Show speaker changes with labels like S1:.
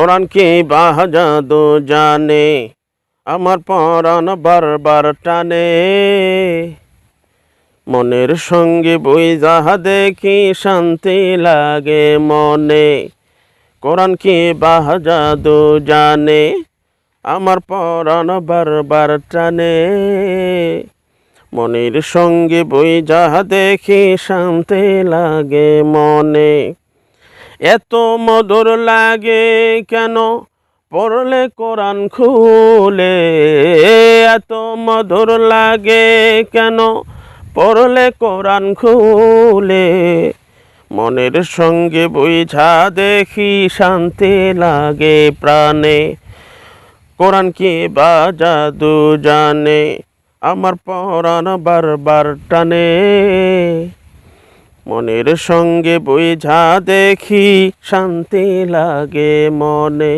S1: কোরআন কি বা জাদু জানে, আমার পরাণ বারবার টানে। মনের সঙ্গে বই যাহা দেখি শান্তি লাগে মনে। কোরআন কি বা জাদু জানে, আমার পরাণ বারবার টানে। মনের সঙ্গে বই যাহা দেখি শান্তি লাগে মনে। এত মধুর লাগে কেন পড়লে কোরআন খুলে, এত মধুর লাগে কেন পড়লে কোরআন খুলে। মনের সঙ্গে বুঝা দেখি শান্তি লাগে প্রাণে। কোরআন কি বা জাদু জানে, আমার পরাণ বারবার টানে। মনের সঙ্গে বুঝা দেখি শান্তি লাগে মনে।